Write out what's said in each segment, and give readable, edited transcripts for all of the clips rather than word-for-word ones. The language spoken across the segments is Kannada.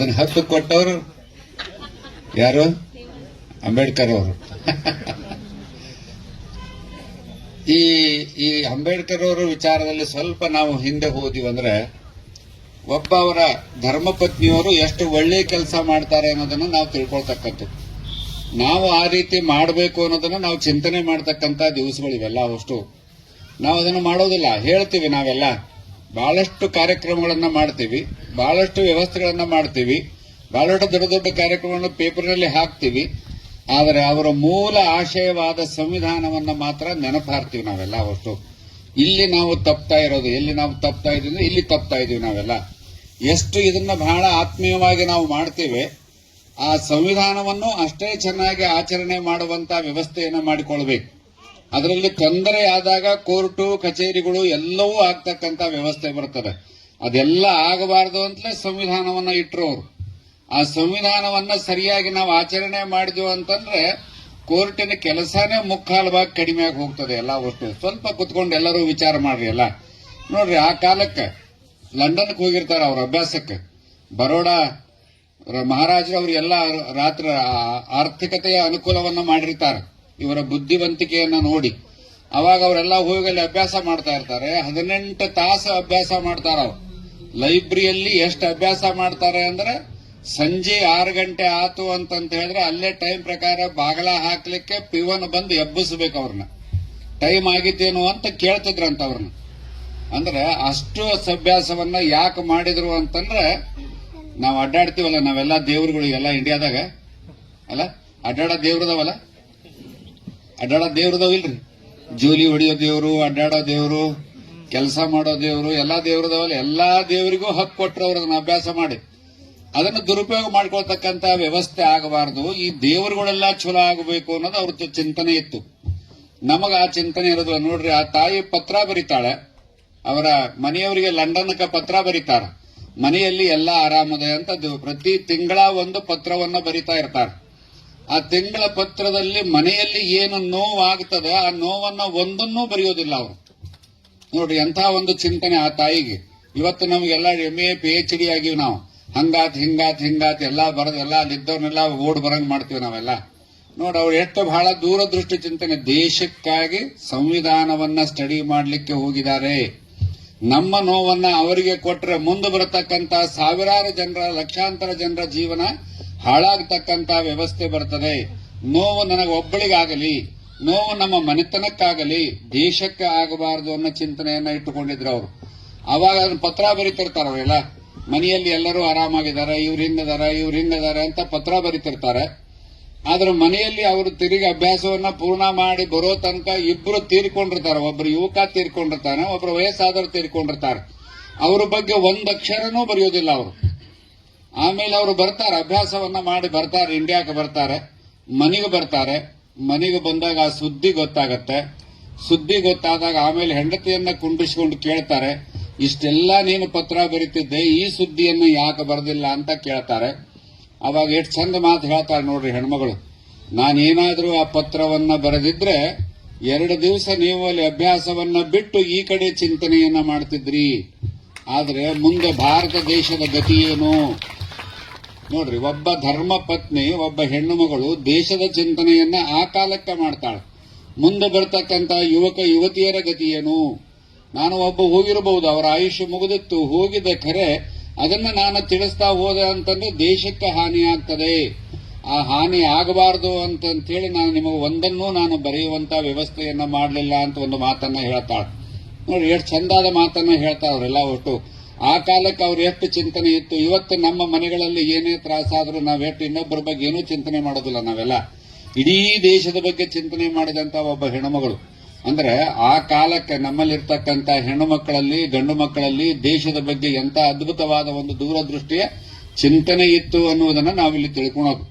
ಅದನ್ನ ಹಕ್ಕು ಕೊಟ್ಟವರು ಯಾರು? ಅಂಬೇಡ್ಕರ್ ಅವರು. ಈ ಅಂಬೇಡ್ಕರ್ ಅವರ ವಿಚಾರದಲ್ಲಿ ಸ್ವಲ್ಪ ನಾವು ಹಿಂದೆ ಹೋದಿವಂದ್ರೆ, ಒಬ್ಬ ಅವರ ಧರ್ಮಪತ್ನಿಯವರು ಎಷ್ಟು ಒಳ್ಳೆ ಕೆಲಸ ಮಾಡ್ತಾರೆ ಅನ್ನೋದನ್ನ ನಾವು ತಿಳ್ಕೊಳ್ತಕ್ಕಂಥದ್ದು. ನಾವು ಆ ರೀತಿ ಮಾಡಬೇಕು ಅನ್ನೋದನ್ನ ನಾವು ಚಿಂತನೆ ಮಾಡ್ತಕ್ಕಂಥ ದಿವಸಗಳಿವೆಲ್ಲ. ಅಷ್ಟು ನಾವು ಅದನ್ನು ಮಾಡೋದಿಲ್ಲ. ಹೇಳ್ತೀವಿ, ನಾವೆಲ್ಲ ಬಹಳಷ್ಟು ಕಾರ್ಯಕ್ರಮಗಳನ್ನ ಮಾಡ್ತೀವಿ, ಬಹಳಷ್ಟು ವ್ಯವಸ್ಥೆಗಳನ್ನ ಮಾಡ್ತೀವಿ, ಬಹಳಷ್ಟು ದೊಡ್ಡ ದೊಡ್ಡ ಕಾರ್ಯಕ್ರಮಗಳನ್ನು ಪೇಪರ್ನಲ್ಲಿ ಹಾಕ್ತೀವಿ. ಆದರೆ ಅವರ ಮೂಲ ಆಶಯವಾದ ಸಂವಿಧಾನವನ್ನ ಮಾತ್ರ ನೆನಪಾರ್ತೀವಿ ನಾವೆಲ್ಲ. ಅಷ್ಟು ಇಲ್ಲಿ ನಾವು ತಪ್ತಾ ಇರೋದು, ಎಲ್ಲಿ ನಾವು ತಪ್ತಾ ಇದೀವಿ, ಇಲ್ಲಿ ತಪ್ತಾ ಇದೀವಿ ನಾವೆಲ್ಲ. ಎಷ್ಟು ಇದನ್ನ ಬಹಳ ಆತ್ಮೀಯವಾಗಿ ನಾವು ಮಾಡ್ತೇವೆ, ಆ ಸಂವಿಧಾನವನ್ನು ಅಷ್ಟೇ ಚೆನ್ನಾಗಿ ಆಚರಣೆ ಮಾಡುವಂತ ವ್ಯವಸ್ಥೆಯನ್ನ ಮಾಡಿಕೊಳ್ಬೇಕು. ಅದರಲ್ಲಿ ತೊಂದರೆ ಆದಾಗ ಕೋರ್ಟು ಕಚೇರಿಗಳು ಎಲ್ಲವೂ ಆಗ್ತಕ್ಕಂಥ ವ್ಯವಸ್ಥೆ ಬರ್ತದೆ. ಅದೆಲ್ಲ ಆಗಬಾರದು ಅಂತಲೇ ಸಂವಿಧಾನವನ್ನ ಇಟ್ಟರೋರು. ಆ ಸಂವಿಧಾನವನ್ನ ಸರಿಯಾಗಿ ನಾವು ಆಚರಣೆ ಮಾಡಿದ್ವು ಅಂತಂದ್ರೆ ಕೋರ್ಟಿನ ಕೆಲಸನೇ ಮುಕ್ಕಾಲು ಭಾಗ ಕಡಿಮೆ ಆಗಿ ಹೋಗ್ತದೆ ಎಲ್ಲ. ಅಷ್ಟು ಸ್ವಲ್ಪ ಕುತ್ಕೊಂಡು ಎಲ್ಲರೂ ವಿಚಾರ ಮಾಡ್ರಿ. ಎಲ್ಲ ನೋಡ್ರಿ, ಆ ಕಾಲಕ್ಕೆ ಲಂಡನ್ಗೆ ಹೋಗಿರ್ತಾರೆ ಅವ್ರ ಅಭ್ಯಾಸಕ್ಕೆ. ಬರೋಡಾ ಮಹಾರಾಜರು ಅವ್ರು ಎಲ್ಲ ರಾತ್ರಿ ಆರ್ಥಿಕತೆಯ ಅನುಕೂಲವನ್ನ ಮಾಡಿರ್ತಾರೆ ಇವರ ಬುದ್ಧಿವಂತಿಕೆಯನ್ನ ನೋಡಿ. ಅವಾಗ ಅವರೆಲ್ಲ ಹೋಗಿ ಅಲ್ಲಿ ಅಭ್ಯಾಸ ಮಾಡ್ತಾ ಇರ್ತಾರೆ. 18 ತಾಸು ಅಭ್ಯಾಸ ಮಾಡ್ತಾರ ಅವ್ರು. ಲೈಬ್ರರಿಯಲ್ಲಿ ಎಷ್ಟು ಅಭ್ಯಾಸ ಮಾಡ್ತಾರೆ ಅಂದ್ರೆ, ಸಂಜೆ 6 ಗಂಟೆ ಆತು ಅಂತಂತ ಹೇಳಿದ್ರೆ ಅಲ್ಲೇ ಟೈಮ್ ಪ್ರಕಾರ ಬಾಗಲ ಹಾಕ್ಲಿಕ್ಕೆ ಪಿವನ್ ಬಂದು ಎಬ್ಬಿಸ್ಬೇಕು ಅವ್ರನ್ನ. ಟೈಮ್ ಆಗಿದ್ದೇನು ಅಂತ ಕೇಳ್ತಿದ್ರಂತ ಅವ್ರನ್ನ. ಅಂದ್ರೆ ಅಷ್ಟು ಅಭ್ಯಾಸವನ್ನ ಯಾಕೆ ಮಾಡಿದ್ರು ಅಂತಂದ್ರೆ, ನಾವು ಅಡ್ಡಾಡ್ತೀವಲ್ಲ ನಾವೆಲ್ಲ ದೇವ್ರುಗಳು ಎಲ್ಲ ಇಂಡಿಯಾದಾಗ ಅಲ್ಲ, ಅಡ್ಡಾಡೋ ದೇವ್ರದವಲ್ಲ, ಅಡ್ಡಾಡೋ ದೇವ್ರದವಿಲ್ರಿ. ಜೋಲಿ ಹೊಡಿಯೋ ದೇವ್ರು, ಅಡ್ಡಾಡೋ ದೇವ್ರು, ಕೆಲಸ ಮಾಡೋ ದೇವ್ರು, ಎಲ್ಲಾ ದೇವ್ರದವಲ್ಲ. ಎಲ್ಲಾ ದೇವರಿಗೂ ಹಕ್ಕು ಕೊಟ್ಟರು ಅವ್ರು ಅದನ್ನ ಅಭ್ಯಾಸ ಮಾಡಿ. ಅದನ್ನು ದುರುಪಯೋಗ ಮಾಡ್ಕೊಳ್ತಕ್ಕಂತ ವ್ಯವಸ್ಥೆ ಆಗಬಾರದು. ಈ ದೇವರುಗಳೆಲ್ಲ ಚಲೋ ಆಗಬೇಕು ಅನ್ನೋದು ಅವ್ರ ಚಿಂತನೆ ಇತ್ತು. ನಮಗ ಆ ಚಿಂತನೆ ಇರೋದು ನೋಡ್ರಿ. ಆ ತಾಯಿ ಪತ್ರ ಬರೀತಾಳೆ, ಅವರ ಮನೆಯವರಿಗೆ ಲಂಡನ್ಗೆ ಪತ್ರ ಬರೀತಾರ. ಮನೆಯಲ್ಲಿ ಎಲ್ಲ ಆರಾಮದೆ ಅಂತ ಪ್ರತಿ ತಿಂಗಳ ಒಂದು ಪತ್ರವನ್ನ ಬರಿತಾ ಇರ್ತಾರೆ. ಆ ತಿಂಗಳ ಪತ್ರದಲ್ಲಿ ಮನೆಯಲ್ಲಿ ಏನು ನೋವಾಗ್ತದೆ ಆ ನೋವನ್ನ ಒಂದನ್ನೂ ಬರೆಯೋದಿಲ್ಲ ಅವರು. ನೋಡ್ರಿ ಎಂಥ ಒಂದು ಚಿಂತನೆ ಆ ತಾಯಿಗೆ. ಇವತ್ತು ನಮಗೆಲ್ಲ MA PhD ಆಗಿವಿ ನಾವು. ಹಂಗಾತ್ ಹಿಂಗಾತ್ ಎಲ್ಲ ಬರೋದೆಲ್ಲ ಅಲ್ಲಿದ್ದವ್ರನ್ನೆಲ್ಲ ಓಡ್ ಬರಂಗ್ ಮಾಡ್ತೀವಿ ನಾವೆಲ್ಲ. ನೋಡ್ ಅವ್ರು ಎಷ್ಟು ಬಹಳ ದೂರದೃಷ್ಟಿ ಚಿಂತನೆ. ದೇಶಕ್ಕಾಗಿ ಸಂವಿಧಾನವನ್ನ ಸ್ಟಡಿ ಮಾಡ್ಲಿಕ್ಕೆ ಹೋಗಿದ್ದಾರೆ. ನಮ್ಮ ನೋವನ್ನ ಅವರಿಗೆ ಕೊಟ್ರೆ ಮುಂದೆ ಬರತಕ್ಕಂತ ಸಾವಿರಾರು ಜನರ, ಲಕ್ಷಾಂತರ ಜನರ ಜೀವನ ಹಾಳಾಗತಕ್ಕಂತ ವ್ಯವಸ್ಥೆ ಬರ್ತದೆ. ನೋವು ನನಗೆ ಒಬ್ಬಳಿಗಾಗಲಿ, ನೋವು ನಮ್ಮ ಮನೆತನಕ್ಕಾಗಲಿ, ದೇಶಕ್ಕೆ ಆಗಬಾರದು ಅನ್ನೋ ಚಿಂತನೆಯನ್ನ ಇಟ್ಟುಕೊಂಡಿದ್ರು ಅವರು. ಅವಾಗ ಅದನ್ನ ಪತ್ರ ಬರೀತಿರ್ತಾರ ಅವರೆಲ್ಲ. ಮನೆಯಲ್ಲಿ ಎಲ್ಲರೂ ಆರಾಮಾಗಿದ್ದಾರೆ, ಇವ್ರು ಹಿಂಗಿದ್ದಾರೆ ಅಂತ ಪತ್ರ ಬರೀತಿರ್ತಾರೆ. ಆದ್ರೆ ಮನೆಯಲ್ಲಿ ಅವರು ತಿರುಗಿ ಅಭ್ಯಾಸವನ್ನ ಪೂರ್ಣ ಮಾಡಿ ಬರೋ ತನಕ ಇಬ್ರು ತೀರ್ಕೊಂಡಿರ್ತಾರೆ. ಒಬ್ರು ಯುವಕ ತೀರ್ಕೊಂಡಿರ್ತಾನೆ, ಒಬ್ರು ವಯಸ್ಸಾದರು ತೀರ್ಕೊಂಡಿರ್ತಾರೆ. ಅವ್ರ ಬಗ್ಗೆ ಒಂದಕ್ಷರನೂ ಬರೆಯೋದಿಲ್ಲ ಅವರು. ಆಮೇಲೆ ಅವರು ಬರ್ತಾರೆ, ಅಭ್ಯಾಸವನ್ನ ಮಾಡಿ ಬರ್ತಾರೆ, ಇಂಡಿಯಾಕ್ಕೆ ಬರ್ತಾರೆ, ಮನೆಗೆ ಬರ್ತಾರೆ. ಮನೆಗೆ ಬಂದಾಗ ಆ ಸುದ್ದಿ ಗೊತ್ತಾಗತ್ತೆ. ಸುದ್ದಿ ಗೊತ್ತಾದಾಗ ಆಮೇಲೆ ಹೆಂಡತಿಯನ್ನ ಕುಂಡಿಸ್ಕೊಂಡು ಕೇಳ್ತಾರೆ, ಇಷ್ಟೆಲ್ಲ ನೀನು ಪತ್ರ ಬರೀತಿದ್ದೆ, ಈ ಸುದ್ದಿಯನ್ನು ಯಾಕೆ ಬರೆದಿಲ್ಲ ಅಂತ ಕೇಳ್ತಾರೆ. ಅವಾಗ ಎಷ್ಟು ಚಂದ ಮಾತು ಹೇಳ್ತಾರೆ ನೋಡ್ರಿ ಹೆಣ್ಮಗಳು. ನಾನೇನಾದ್ರೂ ಆ ಪತ್ರವನ್ನ ಬರೆದಿದ್ರೆ 2 ದಿವಸ ನೀವು ಅಲ್ಲಿ ಅಭ್ಯಾಸವನ್ನ ಬಿಟ್ಟು ಈ ಕಡೆ ಚಿಂತನೆಯನ್ನ ಮಾಡ್ತಿದ್ರಿ. ಆದ್ರೆ ಮುಂದೆ ಭಾರತ ದೇಶದ ಗತಿ ಏನು ನೋಡ್ರಿ. ಒಬ್ಬ ಧರ್ಮ ಪತ್ನಿ, ಒಬ್ಬ ಹೆಣ್ಣು ಮಗಳು ದೇಶದ ಚಿಂತನೆಯನ್ನ ಆ ಕಾಲಕ್ಕೆ ಮಾಡ್ತಾಳೆ. ಮುಂದೆ ಬರ್ತಕ್ಕಂತ ಯುವಕ ಯುವತಿಯರ ಗತಿ ಏನು? ನಾನು ಒಬ್ಬ ಹೋಗಿರಬಹುದು, ಅವರ ಆಯುಷ್ಯ ಮುಗಿದಿತ್ತು, ಹೋಗಿದ್ದ ಖರೆ ಅದನ್ನ ನಾನು ತಿಳಿಸ್ತಾ ಹೋದೆ ಅಂತಂದ್ರೆ ದೇಶಕ್ಕೆ ಹಾನಿ ಆಗ್ತದೆ. ಆ ಹಾನಿ ಆಗಬಾರದು ಅಂತ ಹೇಳಿ ನಾನು ನಿಮಗೆ ಒಂದನ್ನೂ ನಾನು ಬರೆಯುವಂತ ವ್ಯವಸ್ಥೆಯನ್ನ ಮಾಡಲಿಲ್ಲ ಅಂತ ಒಂದು ಮಾತನ್ನ ಹೇಳ್ತಾಳೆ ನೋಡಿ. ಎಷ್ಟು ಚಂದಾದ ಮಾತನ್ನ ಹೇಳ್ತಾಳೆ ಅವರೆಲ್ಲ. ಒಟ್ಟು ಆ ಕಾಲಕ್ಕೆ ಅವ್ರು ಎಷ್ಟು ಚಿಂತನೆ ಇತ್ತು. ಇವತ್ತು ನಮ್ಮ ಮನೆಗಳಲ್ಲಿ ಏನೇ ತ್ರಾಸಾದ್ರೂ ನಾವೆಷ್ಟು ಇನ್ನೊಬ್ಬರ ಬಗ್ಗೆ ಏನೂ ಚಿಂತನೆ ಮಾಡೋದಿಲ್ಲ ನಾವೆಲ್ಲ. ಇಡೀ ದೇಶದ ಬಗ್ಗೆ ಚಿಂತನೆ ಮಾಡಿದಂತ ಒಬ್ಬ ಹೆಣ್ಣುಮಗಳು. ಅಂದ್ರೆ ಆ ಕಾಲಕ್ಕೆ ನಮ್ಮಲ್ಲಿರ್ತಕ್ಕಂಥ ಹೆಣ್ಣು ಮಕ್ಕಳಲ್ಲಿ, ಗಂಡು ಮಕ್ಕಳಲ್ಲಿ ದೇಶದ ಬಗ್ಗೆ ಎಂತ ಅದ್ಭುತವಾದ ಒಂದು ದೂರದೃಷ್ಟಿಯ ಚಿಂತನೆ ಇತ್ತು ಅನ್ನುವುದನ್ನ ನಾವಿಲ್ಲಿ ತಿಳ್ಕೊಳೋದು.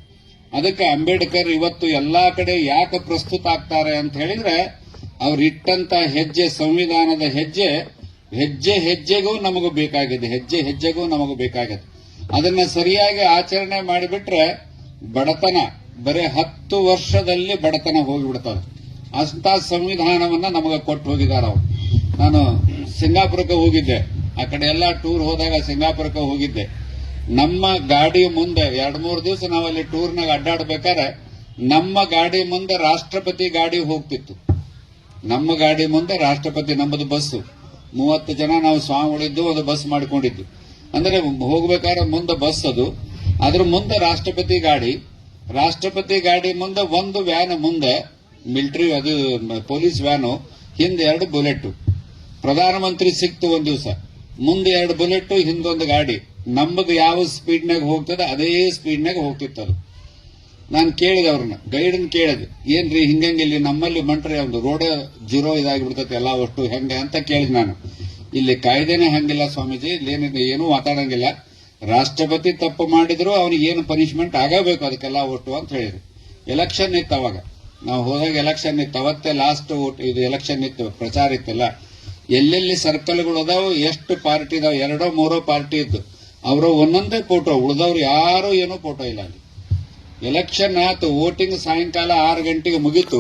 ಅದಕ್ಕೆ ಅಂಬೇಡ್ಕರ್ ಇವತ್ತು ಎಲ್ಲಾ ಕಡೆ ಯಾಕೆ ಪ್ರಸ್ತುತ ಆಗ್ತಾರೆ ಅಂತ ಹೇಳಿದ್ರೆ, ಅವ್ರು ಇಟ್ಟಂತ ಹೆಜ್ಜೆ, ಸಂವಿಧಾನದ ಹೆಜ್ಜೆ ಹೆಜ್ಜೆಗೂ ನಮಗೂ ಬೇಕಾಗಿದೆ. ಹೆಜ್ಜೆಗೂ ನಮಗೂ ಬೇಕಾಗಿದೆ. ಅದನ್ನ ಸರಿಯಾಗಿ ಆಚರಣೆ ಮಾಡಿಬಿಟ್ರೆ ಬಡತನ ಬರೀ 10 ವರ್ಷದಲ್ಲಿ ಬಡತನ ಹೋಗಿಬಿಡ್ತದೆ. ಅಂತ ಸಂವಿಧಾನವನ್ನ ನಮಗೆ ಕೊಟ್ಟು ಹೋಗಿದ್ದಾರೆ ಅವರು. ನಾನು ಸಿಂಗಾಪುರಕ್ಕೆ ಹೋಗಿದ್ದೆ. ಆ ಕಡೆ ಎಲ್ಲ ಟೂರ್ ಹೋದಾಗ ಸಿಂಗಾಪುರಕ್ಕೆ ಹೋಗಿದ್ದೆ. ನಮ್ಮ ಗಾಡಿ ಮುಂದೆ 2-3 ದಿವಸ ನಾವಲ್ಲಿ ಟೂರ್ನಾಗ ಅಡ್ಡಾಡ್ಬೇಕಾದ್ರೆ ನಮ್ಮ ಗಾಡಿ ಮುಂದೆ ರಾಷ್ಟ್ರಪತಿ ಗಾಡಿ ಹೋಗ್ತಿತ್ತು. ನಮ್ಮ ಗಾಡಿ ಮುಂದೆ ರಾಷ್ಟ್ರಪತಿ, ನಮ್ಮದು ಬಸ್ಸು 30 ಜನ ನಾವು ಸ್ವಾಮಿಗಳಿದ್ದು ಒಂದು ಬಸ್ ಮಾಡ್ಕೊಂಡಿದ್ದು. ಅಂದ್ರೆ ಹೋಗ್ಬೇಕಾದ್ರೆ ಮುಂದೆ ಬಸ್ ಅದು, ಅದ್ರ ಮುಂದೆ ರಾಷ್ಟ್ರಪತಿ ಗಾಡಿ ಮುಂದೆ ಒಂದು ವ್ಯಾನ್, ಮುಂದೆ ಮಿಲಿಟರಿ ಅದು ಪೊಲೀಸ್ ವ್ಯಾನು, ಹಿಂದೆ 2 ಬುಲೆಟ್. ಪ್ರಧಾನಮಂತ್ರಿ ಸಿಕ್ತು ಒಂದ್ ದಿವಸ, ಮುಂದೆ 2 ಬುಲೆಟ್, ಹಿಂದೊಂದು ಗಾಡಿ. ನಮ್ಮದು ಯಾವ ಸ್ಪೀಡ್ನಾಗ ಹೋಗ್ತದೆ ಅದೇ ಸ್ಪೀಡ್ನಾಗ ಹೋಗ್ತಿತ್ತದು. ನಾನು ಕೇಳಿದೆ ಅವ್ರನ್ನ, ಗೈಡನ್ ಕೇಳಿದೆ, ಏನ್ರಿ ಹಿಂಗಂಗಿಲ್ಲಿ ನಮ್ಮಲ್ಲಿ ಮಂಟ್ರಿ ಒಂದು ರೋಡ್ ಜೀರೋ ಇದಾಗಿಬಿಡ್ತೈತೆ ಎಲ್ಲ ಅಷ್ಟು ಹೆಂಗೆ ಅಂತ ಕೇಳಿದ್ ನಾನು. ಇಲ್ಲಿ ಕಾಯ್ದೆನೇ ಹಂಗಿಲ್ಲ ಸ್ವಾಮೀಜಿ, ಇಲ್ಲಿ ಏನೂ ಮಾತಾಡಂಗಿಲ್ಲ. ರಾಷ್ಟ್ರಪತಿ ತಪ್ಪು ಮಾಡಿದ್ರು ಅವನಿಗೆ ಏನು ಪನಿಷ್ಮೆಂಟ್ ಆಗಬೇಕು ಅದಕ್ಕೆಲ್ಲ ಒಟ್ಟು ಅಂತ ಹೇಳಿದ್ರು. ಎಲೆಕ್ಷನ್ ಇತ್ತು ಅವಾಗ, ನಾವು ಹೋದಾಗ ಎಲೆಕ್ಷನ್ ಇತ್ತು, ಅವತ್ತೇ ಲಾಸ್ಟ್ ಇದು ಎಲೆಕ್ಷನ್ ಇತ್ತು, ಪ್ರಚಾರ ಇತ್ತಲ್ಲ. ಎಲ್ಲೆಲ್ಲಿ ಸರ್ಕಲ್ಗಳು ಅದಾವು, ಎಷ್ಟು ಪಾರ್ಟಿ ಇದಾವೆ, 2-3 ಪಾರ್ಟಿ ಇದ್ದು, ಅವರು ಒಂದೊಂದೇ ಫೋಟೋ, ಉಳಿದವ್ರು ಯಾರು ಏನೂ ಫೋಟೋ ಇಲ್ಲ ಅಲ್ಲಿ. ಎಲೆಕ್ಷನ್ ಆಯ್ತು, ವೋಟಿಂಗ್ ಸಾಯಂಕಾಲ 6 ಗಂಟೆಗೆ ಮುಗೀತು.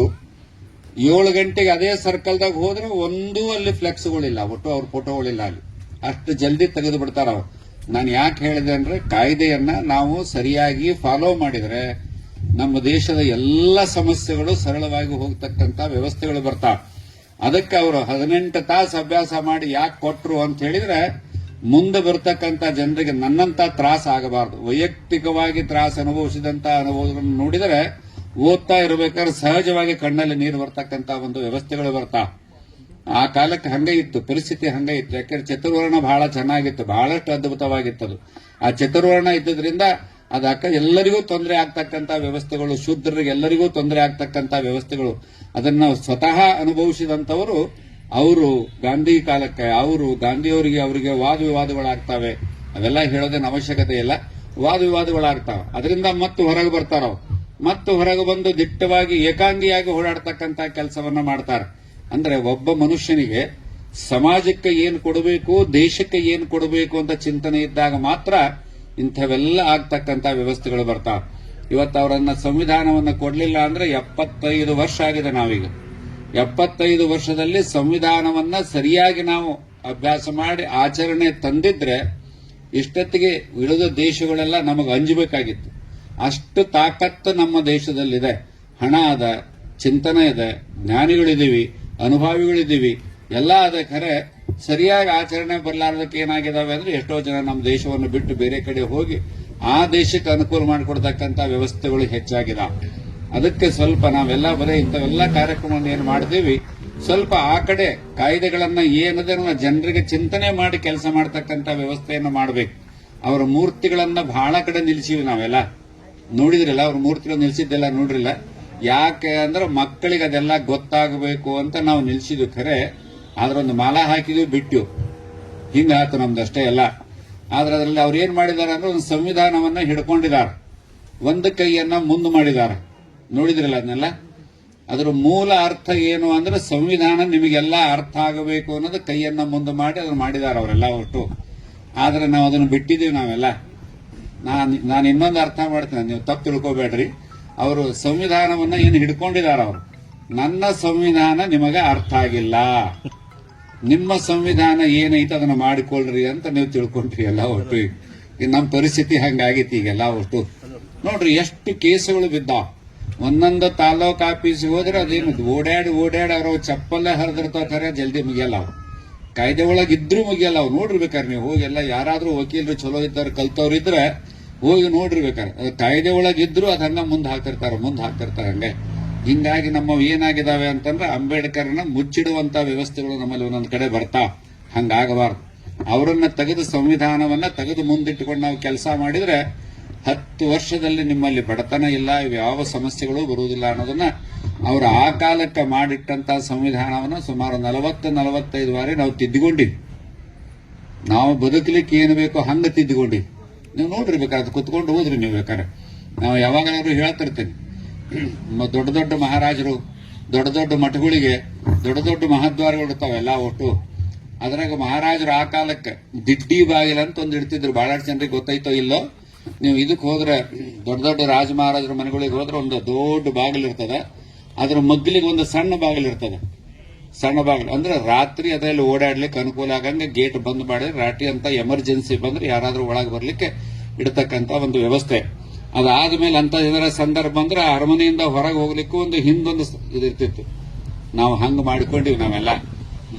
7 ಗಂಟೆಗೆ ಅದೇ ಸರ್ಕಲ್ದಾಗ ಹೋದ್ರೆ ಒಂದೂ ಅಲ್ಲಿ ಫ್ಲೆಕ್ಸ್ಗಳಿಲ್ಲ, ಒಟ್ಟು ಅವ್ರ ಫೋಟೋಗಳಿಲ್ಲ ಅಲ್ಲಿ. ಅಷ್ಟು ಜಲ್ದಿ ತೆಗೆದು ಬಿಡ್ತಾರ ಅವ್ರು. ನಾನು ಯಾಕೆ ಹೇಳಿದೆ ಅಂದ್ರೆ, ಕಾಯ್ದೆಯನ್ನ ನಾವು ಸರಿಯಾಗಿ ಫಾಲೋ ಮಾಡಿದ್ರೆ ನಮ್ಮ ದೇಶದ ಎಲ್ಲ ಸಮಸ್ಯೆಗಳು ಸರಳವಾಗಿ ಹೋಗ್ತಕ್ಕಂತ ವ್ಯವಸ್ಥೆಗಳು ಬರ್ತಾವ. ಅದಕ್ಕೆ ಅವರು 18 ತಾಸು ಅಭ್ಯಾಸ ಮಾಡಿ ಯಾಕೆ ಕೊಟ್ರು ಅಂತ ಹೇಳಿದ್ರೆ, ಮುಂದೆ ಬರ್ತಕ್ಕಂಥ ಜನರಿಗೆ ನನ್ನಂತ ತ್ರಾಸ ಆಗಬಾರದು. ವೈಯಕ್ತಿಕವಾಗಿ ತ್ರಾಸ ಅನುಭವಿಸಿದಂತ ಅನುಭವಗಳನ್ನು ನೋಡಿದರೆ ಓದ್ತಾ ಇರಬೇಕಾದ್ರೆ ಸಹಜವಾಗಿ ಕಣ್ಣಲ್ಲಿ ನೀರು ಬರ್ತಕ್ಕಂತ ಒಂದು ವ್ಯವಸ್ಥೆಗಳು ಬರ್ತಾ. ಆ ಕಾಲಕ್ಕೆ ಹಂಗೆ ಇತ್ತು, ಪರಿಸ್ಥಿತಿ ಹಂಗೆ ಇತ್ತು. ಯಾಕಂದ್ರೆ ಚತುರ್ವರ್ಣ ಬಹಳ ಚೆನ್ನಾಗಿತ್ತು, ಬಹಳಷ್ಟು ಅದ್ಭುತವಾಗಿತ್ತು. ಆ ಚತುರ್ವರ್ಣ ಇದ್ದದ್ರಿಂದ ಅದಕ್ಕ ಎಲ್ಲರಿಗೂ ತೊಂದರೆ ಆಗ್ತಕ್ಕಂಥ ವ್ಯವಸ್ಥೆಗಳು, ಶೂದ್ರರಿಗೆ ಎಲ್ಲರಿಗೂ ತೊಂದರೆ ಆಗ್ತಕ್ಕಂಥ ವ್ಯವಸ್ಥೆಗಳು, ಅದನ್ನ ಸ್ವತಃ ಅನುಭವಿಸಿದಂತವರು. ಅವರು ಗಾಂಧಿ ಕಾಲಕ್ಕೆ ಅವರಿಗೆ ವಾದ ವಿವಾದಗಳಾಗ್ತವೆ. ಅವೆಲ್ಲ ಹೇಳೋದೇನು ಅವಶ್ಯಕತೆ ಇಲ್ಲ, ವಾದ ವಿವಾದಗಳಾಗ್ತಾವೆ. ಅದರಿಂದ ಮತ್ತೆ ಹೊರಗೆ ಬರ್ತಾರ. ಮತ್ತು ಹೊರಗೆ ಬಂದು ದಿಟ್ಟವಾಗಿ ಏಕಾಂಗಿಯಾಗಿ ಓಡಾಡ್ತಕ್ಕಂಥ ಕೆಲಸವನ್ನ ಮಾಡ್ತಾರೆ. ಅಂದ್ರೆ ಒಬ್ಬ ಮನುಷ್ಯನಿಗೆ ಸಮಾಜಕ್ಕೆ ಏನು ಕೊಡಬೇಕು, ದೇಶಕ್ಕೆ ಏನು ಕೊಡಬೇಕು ಅಂತ ಚಿಂತನೆ ಇದ್ದಾಗ ಮಾತ್ರ ಇಂಥವೆಲ್ಲ ಆಗ್ತಕ್ಕಂಥ ವ್ಯವಸ್ಥೆಗಳು ಬರ್ತಾವೆ. ಇವತ್ತು ಅವರನ್ನ ಸಂವಿಧಾನವನ್ನ ಕೊಡ್ಲಿಲ್ಲ ಅಂದ್ರೆ 75 ವರ್ಷ ಆಗಿದೆ. ನಾವೀಗ 75 ವರ್ಷದಲ್ಲಿ ಸಂವಿಧಾನವನ್ನ ಸರಿಯಾಗಿ ನಾವು ಅಭ್ಯಾಸ ಮಾಡಿ ಆಚರಣೆ ತಂದಿದ್ರೆ ಇಷ್ಟೊತ್ತಿಗೆ ಉಳಿದ ದೇಶಗಳೆಲ್ಲ ನಮಗೆ ಅಂಜಬೇಕಾಗಿತ್ತು. ಅಷ್ಟು ತಾಕತ್ತು ನಮ್ಮ ದೇಶದಲ್ಲಿದೆ. ಹಣ ಅದ, ಚಿಂತನೆ ಇದೆ, ಜ್ಞಾನಿಗಳಿದ್ದೀವಿ, ಅನುಭವಿಗಳಿದ್ದೀವಿ, ಎಲ್ಲ ಅದ. ಖರೆ ಸರಿಯಾಗಿ ಆಚರಣೆ ಬರಲಾರ್ದಕ್ಕೆ ಏನಾಗಿದಾವೆ ಅಂದ್ರೆ, ಎಷ್ಟೋ ಜನ ನಮ್ಮ ದೇಶವನ್ನು ಬಿಟ್ಟು ಬೇರೆ ಕಡೆ ಹೋಗಿ ಆ ದೇಶಕ್ಕೆ ಅನುಕೂಲ ಮಾಡಿಕೊಡ್ತಕ್ಕಂಥ ವ್ಯವಸ್ಥೆಗಳು ಹೆಚ್ಚಾಗಿದಾವೆ. ಅದಕ್ಕೆ ಸ್ವಲ್ಪ ನಾವೆಲ್ಲ ಬರೀ ಇಂಥವೆಲ್ಲ ಕಾರ್ಯಕ್ರಮವನ್ನು ಏನು ಮಾಡ್ತೀವಿ, ಸ್ವಲ್ಪ ಆ ಕಡೆ ಕಾಯ್ದೆಗಳನ್ನ ಏನದನ್ನ ಜನರಿಗೆ ಚಿಂತನೆ ಮಾಡಿ ಕೆಲಸ ಮಾಡತಕ್ಕಂಥ ವ್ಯವಸ್ಥೆಯನ್ನು ಮಾಡಬೇಕು. ಅವರ ಮೂರ್ತಿಗಳನ್ನ ಬಹಳ ಕಡೆ ನಿಲ್ಲಿಸಿವಿ ನಾವೆಲ್ಲ, ನೋಡಿದ್ರಿಲ್ಲ? ಅವ್ರ ಮೂರ್ತಿಗಳು ನಿಲ್ಸಿದ್ದೆಲ್ಲ ನೋಡ್ರಿಲ್ಲ? ಯಾಕೆ ಅಂದ್ರೆ ಮಕ್ಕಳಿಗೆ ಅದೆಲ್ಲ ಗೊತ್ತಾಗಬೇಕು ಅಂತ ನಾವು ನಿಲ್ಸಿದ್ವಿ. ಖರೆ ಆದ್ರೊಂದು ಮಾಲ ಹಾಕಿದ್ವಿ, ಬಿಟ್ಟು ಹಿಂಗಾತು ನಮ್ದಷ್ಟೇ ಎಲ್ಲ. ಆದ್ರೆ ಅದರಲ್ಲಿ ಅವ್ರು ಏನ್ ಮಾಡಿದಾರೆ ಅಂದ್ರೆ, ಒಂದು ಸಂವಿಧಾನವನ್ನ ಹಿಡ್ಕೊಂಡಿದ್ದಾರೆ, ಒಂದು ಕೈಯನ್ನ ಮುಂದೆ ಮಾಡಿದ್ದಾರೆ. ನೋಡಿದ್ರಲ್ಲ ಅದನ್ನೆಲ್ಲ? ಅದರ ಮೂಲ ಅರ್ಥ ಏನು ಅಂದ್ರೆ, ಸಂವಿಧಾನ ನಿಮಗೆಲ್ಲ ಅರ್ಥ ಆಗಬೇಕು ಅನ್ನೋದು ಕೈಯನ್ನ ಮುಂದೆ ಮಾಡಿ ಅದನ್ನ ಮಾಡಿದ್ದಾರೆ ಅವರೆಲ್ಲ ಒಟ್ಟು. ಆದ್ರೆ ನಾವು ಅದನ್ನು ಬಿಟ್ಟಿದ್ದೀವಿ ನಾವೆಲ್ಲ. ನಾನು ಇನ್ನೊಂದು ಅರ್ಥ ಮಾಡ್ತೇನೆ, ನೀವು ತಪ್ಪು ತಿಳ್ಕೋಬೇಡ್ರಿ. ಅವರು ಸಂವಿಧಾನವನ್ನ ಏನು ಹಿಡ್ಕೊಂಡಿದ್ದಾರೆ ಅವರು, ನನ್ನ ಸಂವಿಧಾನ ನಿಮಗೆ ಅರ್ಥ ಆಗಿಲ್ಲ, ನಿಮ್ಮ ಸಂವಿಧಾನ ಏನೈತೆ ಅದನ್ನ ಮಾಡಿಕೊಳ್ಳ್ರಿ ಅಂತ ನೀವು ತಿಳ್ಕೊಂಡ್ರಿ ಎಲ್ಲ ಒಟ್ಟು. ಈಗ ನಮ್ಮ ಪರಿಸ್ಥಿತಿ ಹಂಗಾಗಿತ್ತು ಈಗೆಲ್ಲ ಒಟ್ಟು. ನೋಡ್ರಿ ಎಷ್ಟು ಕೇಸುಗಳು ಬಿದ್ದಾವ. ಒಂದೊಂದು ತಾಲೂಕ್ ಆಫೀಸಿಗೆ ಹೋದ್ರೆ ಅದೇನು ಓಡಾಡಿ ಅವ್ರ ಚಪ್ಪಲ್ಲೇ ಹರಿದಿರ್ತಾವ. ಖರೆ ಜಲ್ದಿ ಮುಗಿಯಲ್ಲ ಅವು, ಕಾಯ್ದೆ ಒಳಗಿದ್ರು ಮುಗಿಯಲ್ಲ ಅವು. ನೋಡಿರ್ಬೇಕಾರೆ ನೀವು ಹೋಗಿ, ಎಲ್ಲ ಯಾರಾದ್ರೂ ವಕೀಲರು ಚಲೋ ಇದ್ದಾರೆ, ಕಲ್ತವ್ರು ಇದ್ರೆ ಹೋಗಿ ನೋಡಿರ್ಬೇಕಾರೆ. ಅದು ಕಾಯ್ದೆ ಒಳಗಿದ್ರು ಅದ್ ಹಂಗ ಮುಂದೆ ಹಾಕ್ತಿರ್ತಾರೆ ಹಂಗೆ. ಹಿಂಗಾಗಿ ನಮ್ಮವು ಏನಾಗಿದಾವೆ ಅಂತಂದ್ರೆ, ಅಂಬೇಡ್ಕರ್ನ ಮುಚ್ಚಿಡುವಂತ ವ್ಯವಸ್ಥೆಗಳು ನಮ್ಮಲ್ಲಿ ಒಂದೊಂದ್ ಕಡೆ ಬರ್ತಾವ. ಹಂಗಾಗಬಾರ್ದು. ಅವರನ್ನ ತೆಗೆದು, ಸಂವಿಧಾನವನ್ನ ತೆಗೆದು ಮುಂದಿಟ್ಟುಕೊಂಡು ನಾವು ಕೆಲಸ ಮಾಡಿದ್ರೆ 10 ವರ್ಷದಲ್ಲಿ ನಿಮ್ಮಲ್ಲಿ ಬಡತನ ಇಲ್ಲ, ಯಾವ ಸಮಸ್ಯೆಗಳು ಬರುವುದಿಲ್ಲ ಅನ್ನೋದನ್ನ ಅವರು ಆ ಕಾಲಕ್ಕೆ ಮಾಡಿಟ್ಟಂತ ಸಂವಿಧಾನವನ್ನ ಸುಮಾರು 40-45 ಬಾರಿ ನಾವು ತಿದ್ದುಕೊಂಡಿವಿ. ನಾವು ಬದುಕಲಿಕ್ಕೆ ಏನು ಬೇಕೋ ಹಂಗ ತಿದ್ದುಕೊಂಡಿವಿ. ನೀವು ನೋಡಿರ್ಬೇಕಾದ್ರೆ ಕುತ್ಕೊಂಡು ಹೋದ್ರಿ ನೀವು ಬೇಕಾದ್ರೆ. ನಾವು ಯಾವಾಗಲಾದ್ರೂ ಹೇಳ್ತಿರ್ತೀನಿ, ದೊಡ್ಡ ದೊಡ್ಡ ಮಹಾರಾಜರು, ದೊಡ್ಡ ದೊಡ್ಡ ಮಠಗಳಿಗೆ ದೊಡ್ಡ ಮಹಾದ್ವಾರಗಳು ಇರ್ತಾವೆಲ್ಲ ಒಟ್ಟು. ಅದ್ರಾಗ ಮಹಾರಾಜರು ಆ ಕಾಲಕ್ಕೆ ದಿಡ್ಡಿ ಬಾಗಿಲ ಅಂತ ಒಂದು ಇಡ್ತಿದ್ರು. ಬಹಳಷ್ಟು ಜನರಿಗೆ ಗೊತ್ತೈತೋ ಇಲ್ಲೋ, ನೀವು ಇದಕ್ಕೆ ಹೋದ್ರೆ ದೊಡ್ಡ ರಾಜ ಮಹಾರಾಜರ ಮನೆಗಳಿಗೆ ಹೋದ್ರೆ ಒಂದು ದೊಡ್ಡ ಬಾಗಿಲು ಇರ್ತದೆ, ಅದ್ರ ಮಗ್ಲಿಗೆ ಒಂದು ಸಣ್ಣ ಬಾಗಿಲು ಇರ್ತದೆ. ಸಣ್ಣ ಬಾಗಿಲು ಅಂದ್ರೆ ರಾತ್ರಿ ಅದರಲ್ಲಿ ಓಡಾಡ್ಲಿಕ್ಕೆ ಅನುಕೂಲ ಆಗಂಗೆ ಗೇಟ್ ಬಂದ್ ಮಾಡಿದ್ರೆ, ರಾತ್ರಿ ಅಂತ ಎಮರ್ಜೆನ್ಸಿ ಬಂದ್ರೆ ಯಾರಾದ್ರೂ ಒಳಗೆ ಬರ್ಲಿಕ್ಕೆ ಇಡತಕ್ಕಂತ ಒಂದು ವ್ಯವಸ್ಥೆ. ಅದಾದ್ಮೇಲೆ ಅಂತ ಇದರ ಸಂದರ್ಭ ಅಂದ್ರೆ ಅರಮನೆಯಿಂದ ಹೊರಗೆ ಹೋಗ್ಲಿಕ್ಕೂ ಒಂದು ಹಿಂದೊಂದು ಇದಿರ್ತಿತ್ತು. ನಾವು ಹಂಗ ಮಾಡಿಕೊಂಡಿವಿ ನಾವೆಲ್ಲ.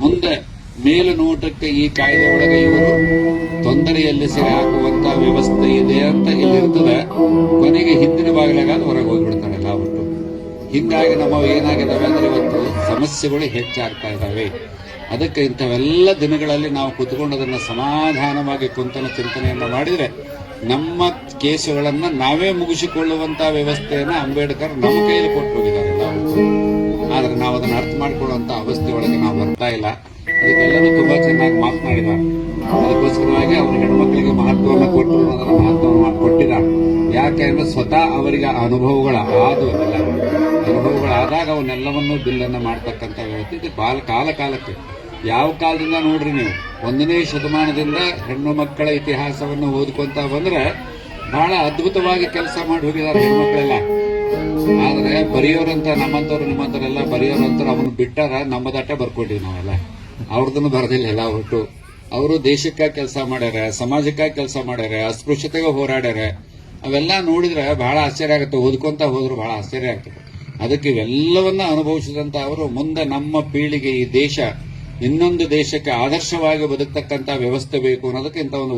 ಮುಂದೆ ಮೇಲು ನೋಟಕ್ಕೆ ಈ ಕಾಯ್ದೆ ಒಳಗೆ ಇವರು ತೊಂದರೆಯಲ್ಲಿ ಸಿಗಿ ಹಾಕುವಂತ ವ್ಯವಸ್ಥೆ ಇದೆ ಅಂತ ಇಲ್ಲಿರ್ತದೆ. ಕೊನೆಗೆ ಹಿಂದಿನ ಬಾಗಿಲಾಗ ಹೊರಗೆ ಹೋಗ್ಬಿಡ್ತಾರೆ ಎಲ್ಲ ಒಟ್ಟು. ಹಿಂಗಾಗಿ ನಮ್ಮ ಏನಾಗಿದ್ದಾವೆ ಅಂದ್ರೆ ಇವತ್ತು ಸಮಸ್ಯೆಗಳು ಹೆಚ್ಚಾಗ್ತಾ ಇದ್ದಾವೆ. ಅದಕ್ಕೆ ಇಂಥವೆಲ್ಲ ದಿನಗಳಲ್ಲಿ ನಾವು ಕುತ್ಕೊಂಡು ಅದನ್ನ ಸಮಾಧಾನವಾಗಿ ಕುಂತನ ಚಿಂತನೆಯನ್ನ ಮಾಡಿದ್ರೆ ನಮ್ಮ ಕೇಸುಗಳನ್ನ ನಾವೇ ಮುಗಿಸಿಕೊಳ್ಳುವಂತ ವ್ಯವಸ್ಥೆಯನ್ನ ಅಂಬೇಡ್ಕರ್ ನಮ್ಮ ಕೈಯಲ್ಲಿ ಕೊಟ್ಟು ಹೋಗಿದ್ದಾರೆ. ಆದ್ರೆ ನಾವು ಅದನ್ನ ಅರ್ಥ ಮಾಡ್ಕೊಳ್ಳುವಂತ ಅವಸ್ಥೆ ಒಳಗೆ ನಾವು ಬರ್ತಾ ಇಲ್ಲ. ಅದಕ್ಕೆಲ್ಲರೂ ತುಂಬಾ ಚೆನ್ನಾಗಿ ಮಾತನಾಡಿದ್ದಾರೆ. ಅದಕ್ಕೋಸ್ಕರವಾಗಿ ಅವರು ಹೆಣ್ಮಕ್ಳಿಗೆ ಮಹತ್ವವನ್ನು ಕೊಟ್ಟು ಅದರ ಮಹತ್ವವನ್ನು ಕೊಟ್ಟಿದ್ದಾರೆ. ಯಾಕೆಂದ್ರೆ ಸ್ವತಃ ಅವರಿಗೆ ಅನುಭವಗಳಾದಾಗ ಅವನ್ನೆಲ್ಲವನ್ನೂ ಬಿಲ್ಲನ್ನ ಮಾಡ್ತಕ್ಕಂಥ ವ್ಯವಸ್ಥೆ ಇದು ಕಾಲಕ್ಕೆ ಯಾವ ಕಾಲದಿಂದ ನೋಡ್ರಿ ನೀವು 1ನೇ ಶತಮಾನದಿಂದ ಹೆಣ್ಣು ಮಕ್ಕಳ ಇತಿಹಾಸವನ್ನು ಓದ್ಕೊಂತ ಬಂದ್ರೆ ಬಹಳ ಅದ್ಭುತವಾಗಿ ಕೆಲಸ ಮಾಡಿ ಹೋಗಿದ್ದಾರೆ ಹೆಣ್ಮಕ್ಳೆಲ್ಲ. ಆದ್ರೆ ಬರೆಯೋರಂತ ನಮ್ಮಂತವ್ರು ನಿಮ್ಮಂತವರೆಲ್ಲ ಬರೆಯೋರಂತ ಅವನು ಬಿಟ್ಟಾರ, ನಮ್ಮದಟ್ಟ ಬರ್ಕೊಂಡಿವಿ ನಾವೆಲ್ಲ. ಅವ್ರದನ್ನು ಬರದಿಲ್ಲ ಎಲ್ಲ ಒಟ್ಟು. ಅವರು ದೇಶಕ್ಕಾಗಿ ಕೆಲಸ ಮಾಡ್ಯಾರ, ಸಮಾಜಕ್ಕಾಗಿ ಕೆಲಸ ಮಾಡ್ಯಾರ, ಅಸ್ಪೃಶ್ಯತೆಗೆ ಹೋರಾಡ್ಯಾರ. ಅವೆಲ್ಲ ನೋಡಿದ್ರೆ ಬಹಳ ಆಶ್ಚರ್ಯ ಆಗುತ್ತೆ. ಓದ್ಕೊಂತ ಹೋದ್ರು ಬಹಳ ಆಶ್ಚರ್ಯ ಆಗ್ತದೆ. ಅದಕ್ಕೆ ಇವೆಲ್ಲವನ್ನ ಅನುಭವಿಸಿದಂತ ಅವರು ಮುಂದೆ ನಮ್ಮ ಪೀಳಿಗೆ ಈ ದೇಶ ಇನ್ನೊಂದು ದೇಶಕ್ಕೆ ಆದರ್ಶವಾಗಿ ಬದುಕ್ತಕ್ಕಂತ ವ್ಯವಸ್ಥೆ ಬೇಕು ಅನ್ನೋದಕ್ಕೆ ಇಂಥ ಒಂದು